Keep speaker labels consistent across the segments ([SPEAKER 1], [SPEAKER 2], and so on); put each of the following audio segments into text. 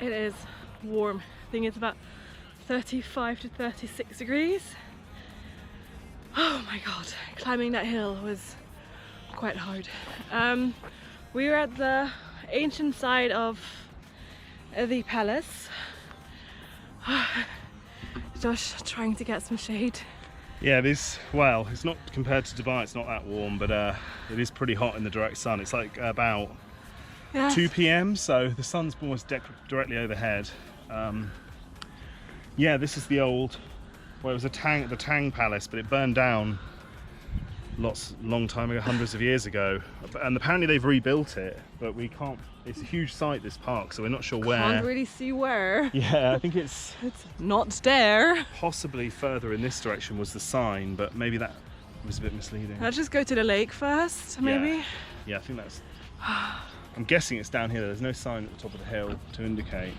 [SPEAKER 1] It is warm. I think it's about 35 to 36 degrees. Oh my god, climbing that hill was quite hard. We were at the ancient side of the palace. Josh trying to get some shade.
[SPEAKER 2] Yeah, it is. Well, it's not compared to Dubai, it's not that warm, but it is pretty hot in the direct sun. It's like about 2 p.m, so the sun's almost directly overhead. Yeah, this is the old, well, it was the Tang Palace, but it burned down long time ago, hundreds of years ago, and apparently they've rebuilt it, but we can't. It's a huge site, this park, so we're not sure where.
[SPEAKER 1] Can't really see where.
[SPEAKER 2] Yeah, I think it's
[SPEAKER 1] not there.
[SPEAKER 2] Possibly further in this direction was the sign, but maybe that was a bit misleading.
[SPEAKER 1] Let's just go to the lake first, maybe.
[SPEAKER 2] Yeah, I think that's. I'm guessing it's down here. There's no sign at the top of the hill to indicate.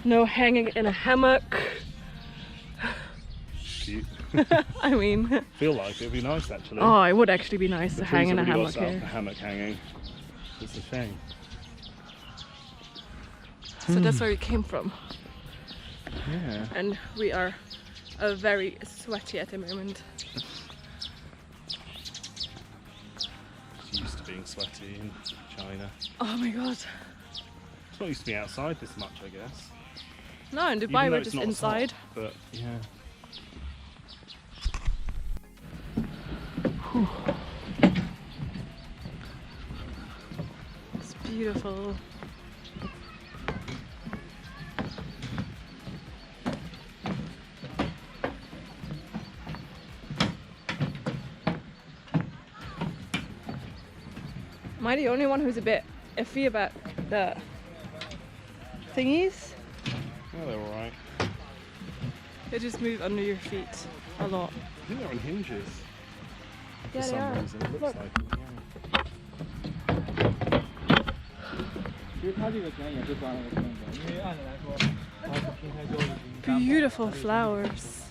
[SPEAKER 1] No hanging in a hammock.
[SPEAKER 2] Cute.
[SPEAKER 1] I mean,
[SPEAKER 2] feel like it would be nice actually.
[SPEAKER 1] Oh, it would actually be nice to hang in a hammock here.
[SPEAKER 2] The hammock hanging. It's a shame.
[SPEAKER 1] So that's where we came from.
[SPEAKER 2] Yeah.
[SPEAKER 1] And we are very sweaty at the moment.
[SPEAKER 2] It's used to being sweaty in China.
[SPEAKER 1] Oh my god.
[SPEAKER 2] It's not used to be outside this much, I guess.
[SPEAKER 1] No, in Dubai we're just inside.
[SPEAKER 2] Hot, but yeah.
[SPEAKER 1] Whew. It's beautiful. Am I the only one who's a bit iffy about the thingies?
[SPEAKER 2] Yeah, they're alright.
[SPEAKER 1] They just move under your feet a lot.
[SPEAKER 2] I think they're on hinges.
[SPEAKER 1] Yeah,
[SPEAKER 2] for some reason. It looks
[SPEAKER 1] Look.
[SPEAKER 2] like it, yeah.
[SPEAKER 1] Beautiful flowers.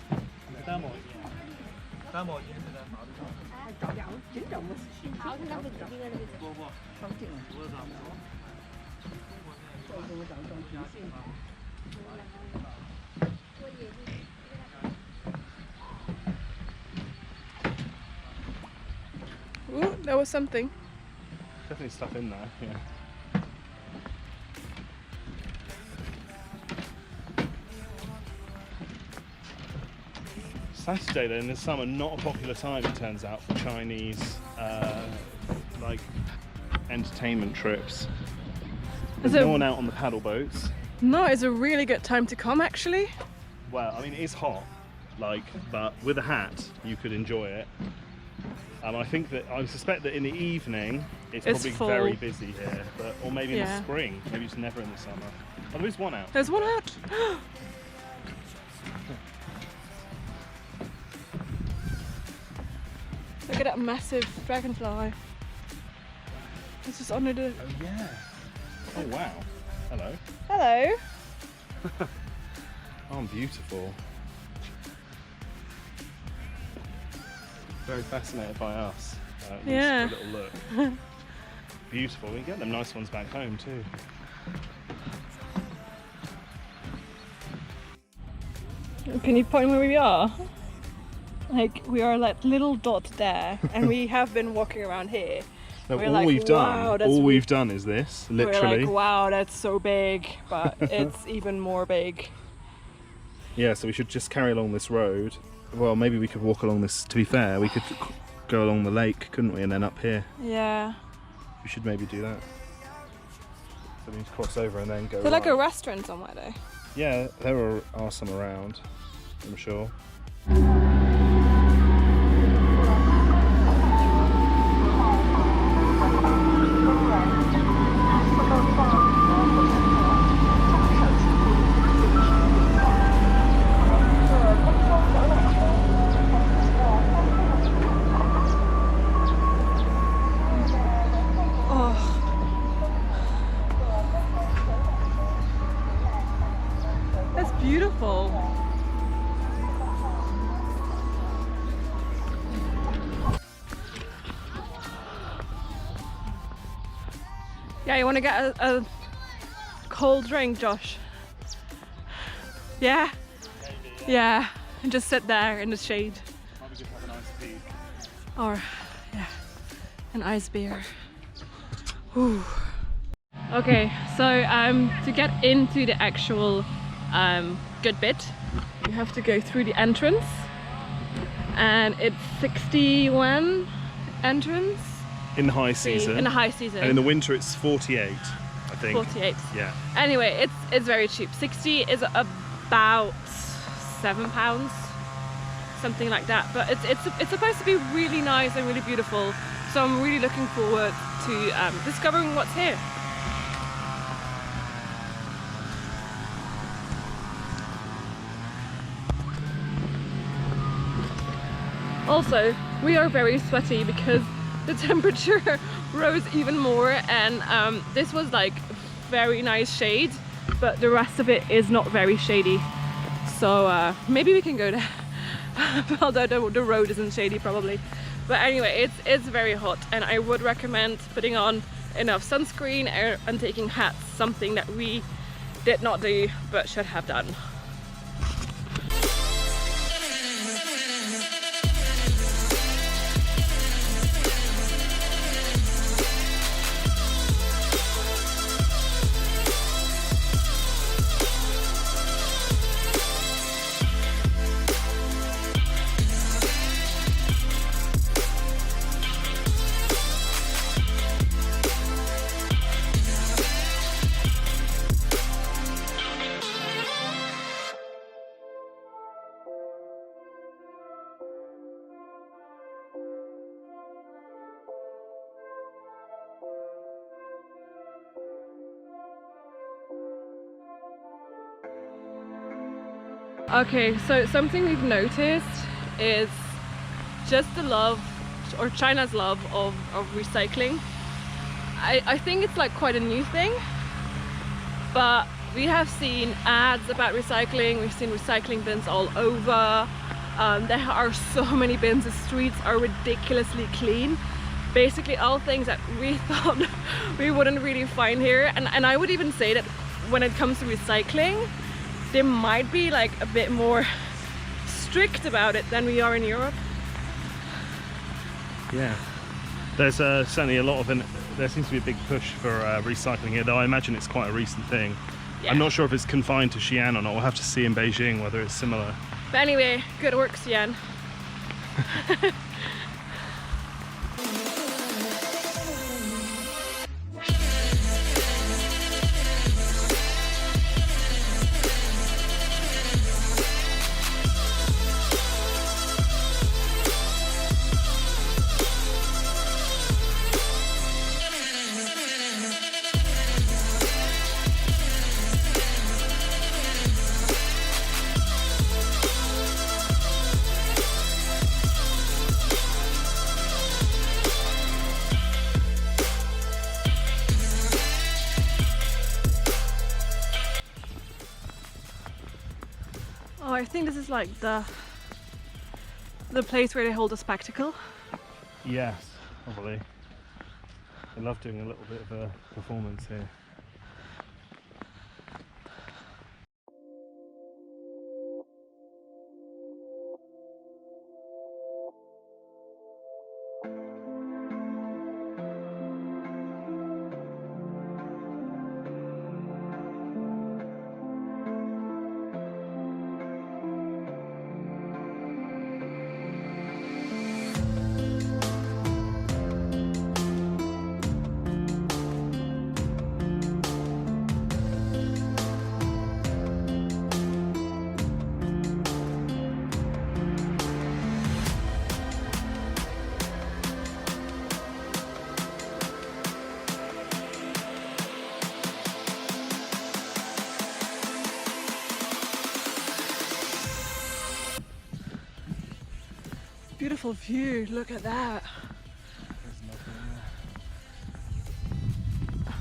[SPEAKER 1] Ooh, there was something.
[SPEAKER 2] Definitely stuff in there, yeah. Saturday then in the summer, not a popular time it turns out for Chinese like entertainment trips. There's no one out on the paddle boats.
[SPEAKER 1] No, it's a really good time to come actually.
[SPEAKER 2] Well, I mean it is hot, but with a hat you could enjoy it. I suspect that in the evening it's probably
[SPEAKER 1] full.
[SPEAKER 2] very busy here, or maybe in the spring, maybe it's never in the summer. Oh, there is one out.
[SPEAKER 1] There's one out. Look at that massive dragonfly. It's just under the...
[SPEAKER 2] Oh yeah. Oh wow. Hello.
[SPEAKER 1] Hello.
[SPEAKER 2] Oh, beautiful. Very fascinated by us.
[SPEAKER 1] Yeah.
[SPEAKER 2] Just a little look. Beautiful. We get them nice ones back home too.
[SPEAKER 1] Can you point where we are? Like, we are like little dot there, and we have been walking around here.
[SPEAKER 2] No,
[SPEAKER 1] we're
[SPEAKER 2] all
[SPEAKER 1] like,
[SPEAKER 2] we've
[SPEAKER 1] wow,
[SPEAKER 2] done, we've done is this, literally.
[SPEAKER 1] We're like, wow, that's so big, but it's even more big.
[SPEAKER 2] Yeah, so we should just carry along this road. Well, maybe we could walk along this, to be fair, we could go along the lake, couldn't we, and then up here.
[SPEAKER 1] Yeah.
[SPEAKER 2] We should maybe do that. So we need to cross over and then go
[SPEAKER 1] There's like a restaurant somewhere though.
[SPEAKER 2] Yeah, there are some around, I'm sure.
[SPEAKER 1] beautiful. Yeah, you want to get a cold drink, Josh? Yeah?
[SPEAKER 2] Maybe,
[SPEAKER 1] Yeah, and just sit there in the shade.
[SPEAKER 2] Might be good to have a nice tea.
[SPEAKER 1] Or, yeah, an ice beer. Whew. Okay, so to get into the actual good bit, you have to go through the entrance, and it's 61 entrance.
[SPEAKER 2] In the high season.
[SPEAKER 1] In the high season.
[SPEAKER 2] And in the winter it's 48, I think.
[SPEAKER 1] 48.
[SPEAKER 2] Yeah.
[SPEAKER 1] Anyway, it's very cheap. 60 is about £7, something like that. But it's supposed to be really nice and really beautiful. So I'm really looking forward to discovering what's here. Also, we are very sweaty because the temperature rose even more, and this was like very nice shade, but the rest of it is not very shady. So maybe we can go there, although the road isn't shady probably. But anyway, it's very hot, and I would recommend putting on enough sunscreen and taking hats, something that we did not do but should have done. Okay, so something we've noticed is just the love, or China's love of recycling. I think it's like quite a new thing, but we have seen ads about recycling, we've seen recycling bins all over. There are so many bins, the streets are ridiculously clean. Basically all things that we thought we wouldn't really find here, and I would even say that when it comes to recycling, they might be like a bit more strict about it than we are in Europe.
[SPEAKER 2] Yeah. There's certainly a lot of there seems to be a big push for recycling here, though I imagine it's quite a recent thing. Yeah. I'm not sure if it's confined to Xi'an or not. We'll have to see in Beijing whether it's similar.
[SPEAKER 1] But anyway, good work, Xi'an. Oh, I think this is like the place where they hold a spectacle.
[SPEAKER 2] Yes, probably. I love doing a little bit of a performance here.
[SPEAKER 1] Beautiful view, look at that.
[SPEAKER 2] There's nothing there.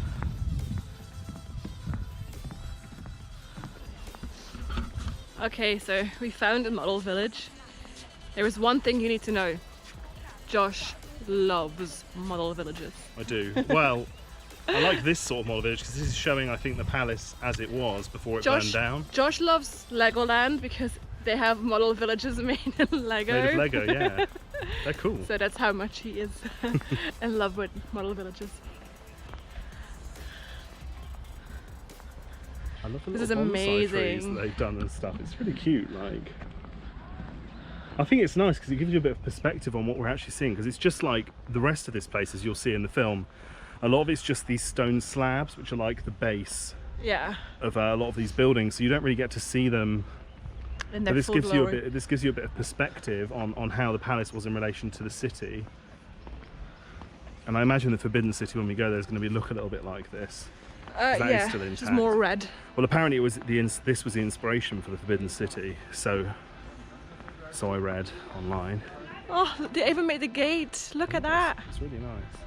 [SPEAKER 1] Okay, so we found a model village. There is one thing you need to know. Josh loves model villages.
[SPEAKER 2] I do. Well, I like this sort of model village because this is showing, I think, the palace as it was before it burned down.
[SPEAKER 1] Josh loves Legoland because they have model villages made in Lego.
[SPEAKER 2] Made of Lego, yeah. They're cool.
[SPEAKER 1] So that's how much he is in love with model villages.
[SPEAKER 2] I love the
[SPEAKER 1] This
[SPEAKER 2] little
[SPEAKER 1] is
[SPEAKER 2] bonsai trees
[SPEAKER 1] amazing.
[SPEAKER 2] that they've done and stuff. It's really cute. Like, I think it's nice because it gives you a bit of perspective on what we're actually seeing, because it's just like the rest of this place, as you'll see in the film. A lot of it's just these stone slabs, which are like the base of a lot of these buildings, so you don't really get to see them.
[SPEAKER 1] And
[SPEAKER 2] But this gives you a bit of perspective on how the palace was in relation to the city. And I imagine the Forbidden City, when we go there, is going to look a little bit like this. That is still intact.
[SPEAKER 1] Just more red.
[SPEAKER 2] Well, apparently this was the inspiration for the Forbidden City, so I read online.
[SPEAKER 1] Oh, they even made the gate. Look at that.
[SPEAKER 2] It's really nice.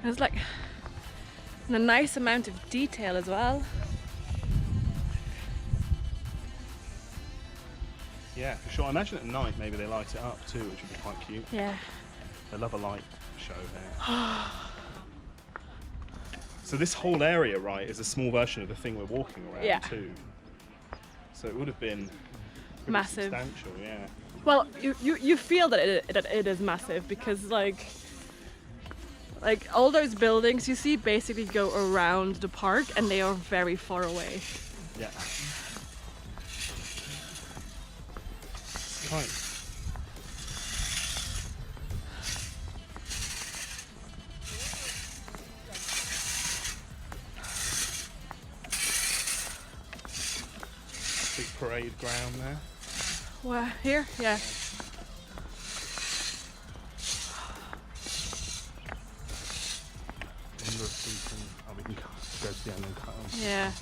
[SPEAKER 1] There's like a nice amount of detail as well.
[SPEAKER 2] Yeah, for sure. I imagine at night maybe they light it up too, which would be quite cute.
[SPEAKER 1] Yeah.
[SPEAKER 2] They love a light show here. So this whole area, right, is a small version of the thing we're walking around too. So it would have been pretty
[SPEAKER 1] massive.
[SPEAKER 2] Substantial, yeah.
[SPEAKER 1] Well, you feel that it is massive because like all those buildings you see basically go around the park and they are very far away.
[SPEAKER 2] Yeah. It's quite. Big parade ground there.
[SPEAKER 1] Where? Here? Yeah.
[SPEAKER 2] We can go to the end and cut on.
[SPEAKER 1] Yeah.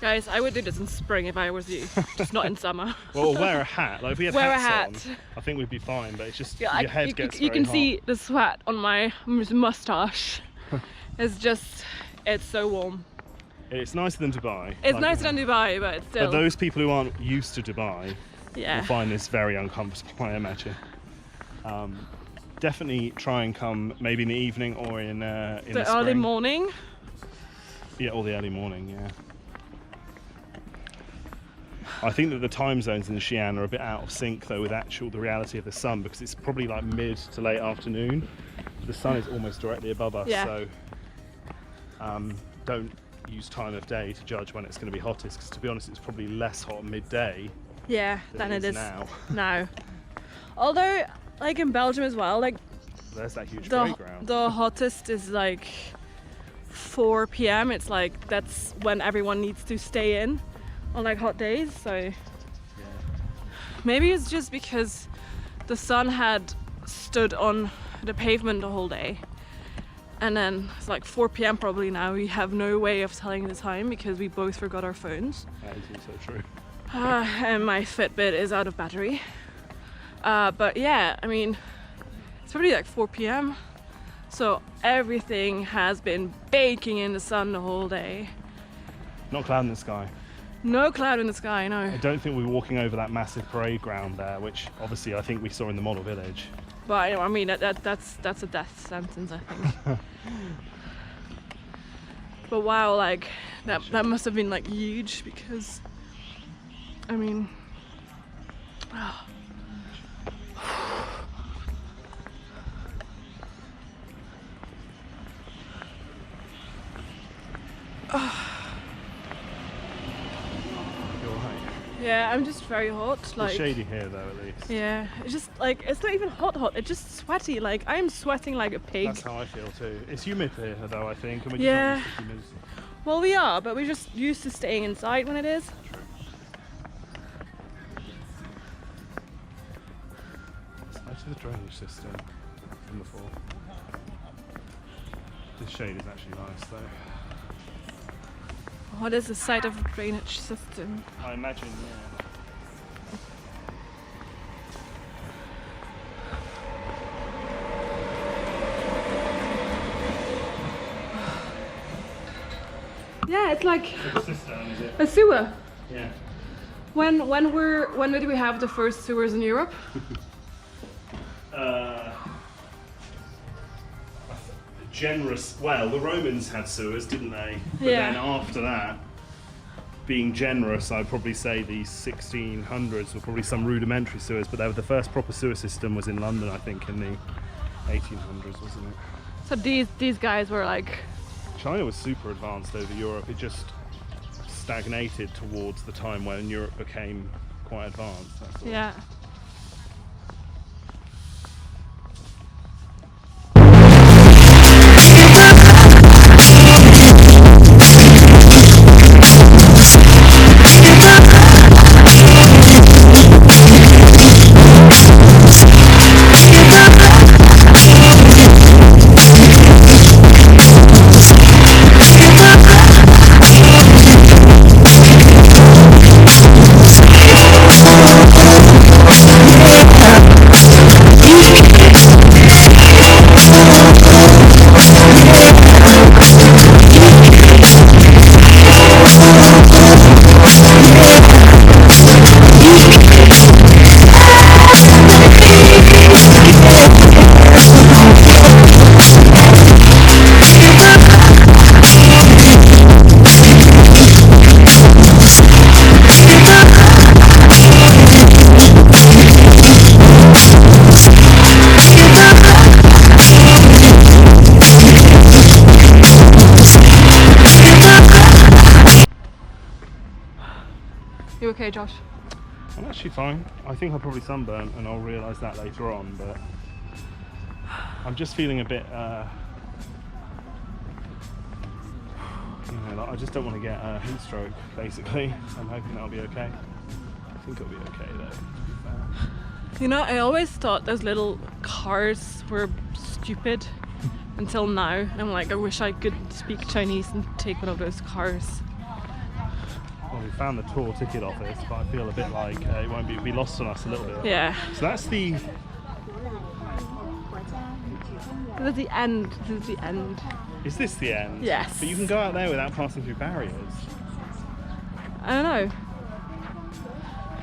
[SPEAKER 1] Guys, I would do this in spring if I was you, just not in summer.
[SPEAKER 2] Well, wear a hat. Like if we had
[SPEAKER 1] Wear a
[SPEAKER 2] hats
[SPEAKER 1] hat.
[SPEAKER 2] on, I think we'd be fine. But it's just
[SPEAKER 1] Yeah,
[SPEAKER 2] your head gets
[SPEAKER 1] you
[SPEAKER 2] very
[SPEAKER 1] can
[SPEAKER 2] hot.
[SPEAKER 1] see the sweat on my moustache. It's so warm.
[SPEAKER 2] It's nicer than Dubai.
[SPEAKER 1] It's nicer than Dubai, but it's still.
[SPEAKER 2] But those people who aren't used to Dubai will find this very uncomfortable, I imagine. Definitely try and come maybe in the evening or in the
[SPEAKER 1] early
[SPEAKER 2] spring.
[SPEAKER 1] morning.
[SPEAKER 2] Yeah, or the early morning, yeah. I think that the time zones in Xi'an are a bit out of sync though with the reality of the sun, because it's probably like mid to late afternoon. The sun is almost directly above us, so don't use time of day to judge when it's going to be hottest, because to be honest it's probably less hot midday
[SPEAKER 1] than it is
[SPEAKER 2] now.
[SPEAKER 1] Although like in Belgium as well, like
[SPEAKER 2] there's that huge playground.
[SPEAKER 1] The hottest is like 4 p.m. It's like that's when everyone needs to stay in on like hot days, so maybe it's just because the sun had stood on the pavement the whole day, and then it's like 4 p.m. probably now. We have no way of telling the time because we both forgot our phones.
[SPEAKER 2] That is also true.
[SPEAKER 1] And my Fitbit is out of battery. But yeah, I mean, it's probably like 4 p.m. So everything has been baking in the sun the whole day.
[SPEAKER 2] Not cloud in the sky.
[SPEAKER 1] No cloud in the sky, no.
[SPEAKER 2] I don't think we're walking over that massive parade ground there, which obviously I think we saw in the model village.
[SPEAKER 1] But I mean, that's a death sentence, I think. But wow, like that must have been like huge, because I mean, yeah, I'm just very hot. Like,
[SPEAKER 2] it's shady here though, at least.
[SPEAKER 1] Yeah, it's just like, it's not even hot, it's just sweaty. Like, I'm sweating like a pig.
[SPEAKER 2] That's how I feel too. It's humid here though, I think, and we're
[SPEAKER 1] Yeah.
[SPEAKER 2] just not used to humidity.
[SPEAKER 1] Well, we are, but we're just used to staying inside when it is.
[SPEAKER 2] True. It's actually the drainage system from before. This shade is actually nice though.
[SPEAKER 1] What is the site of a drainage system?
[SPEAKER 2] I imagine, yeah.
[SPEAKER 1] Yeah, it's like
[SPEAKER 2] It's a cistern, is it?
[SPEAKER 1] a sewer.
[SPEAKER 2] Yeah.
[SPEAKER 1] When did we have the first sewers in Europe?
[SPEAKER 2] Generous. Well, the Romans had sewers, didn't they? But
[SPEAKER 1] Yeah.
[SPEAKER 2] then after that, being generous, I'd probably say the 1600s were probably some rudimentary sewers, but they were the first proper sewer system was in London, I think, in the 1800s, wasn't it?
[SPEAKER 1] So these guys were like,
[SPEAKER 2] China was super advanced over Europe. It just stagnated towards the time when Europe became quite advanced. That's all.
[SPEAKER 1] yeah. You okay, Josh?
[SPEAKER 2] I'm actually fine. I think I'll probably sunburn and I'll realise that later on, but I'm just feeling a bit, like I just don't want to get a heat stroke, basically. I'm hoping that'll be okay. I think it'll be okay though, to be fair.
[SPEAKER 1] You know, I always thought those little cars were stupid until now. And I'm like, I wish I could speak Chinese and take one of those cars.
[SPEAKER 2] Well, we found the tour ticket office, but I feel a bit like it won't be lost on us a little bit.
[SPEAKER 1] Yeah.
[SPEAKER 2] So that's the...
[SPEAKER 1] This is the end. This is the end.
[SPEAKER 2] Is this the end?
[SPEAKER 1] Yes.
[SPEAKER 2] But you can go out there without passing through barriers.
[SPEAKER 1] I don't know.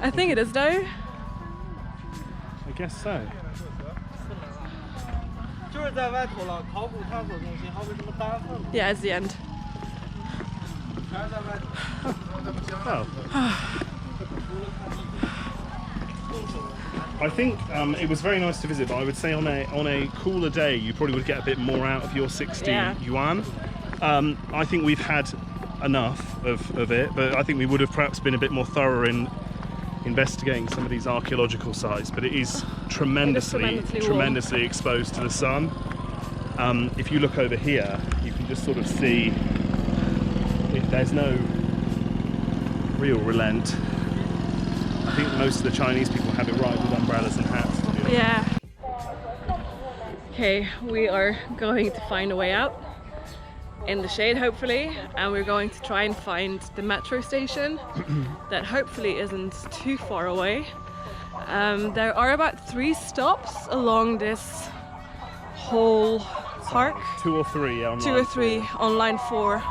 [SPEAKER 1] I think it is though.
[SPEAKER 2] I guess so.
[SPEAKER 1] Yeah, it's the end.
[SPEAKER 2] Oh. I think it was very nice to visit, but I would say on a cooler day you probably would get a bit more out of your 60 yuan. I think we've had enough of it, but I think we would have perhaps been a bit more thorough in investigating some of these archaeological sites, but it is tremendously exposed to the sun. If you look over here, you can just sort of see there's no real relent. I think most of the Chinese people have it right with umbrellas and hats.
[SPEAKER 1] Yeah. Okay, we are going to find a way out in the shade, hopefully, and we're going to try and find the metro station that hopefully isn't too far away. There are about 3 stops along this whole park.
[SPEAKER 2] 2 or 3 on
[SPEAKER 1] 2 or 3 on line 4,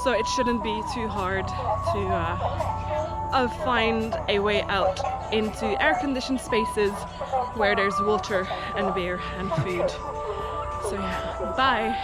[SPEAKER 1] so it shouldn't be too hard to find a way out into air-conditioned spaces where there's water and beer and food. So yeah, bye.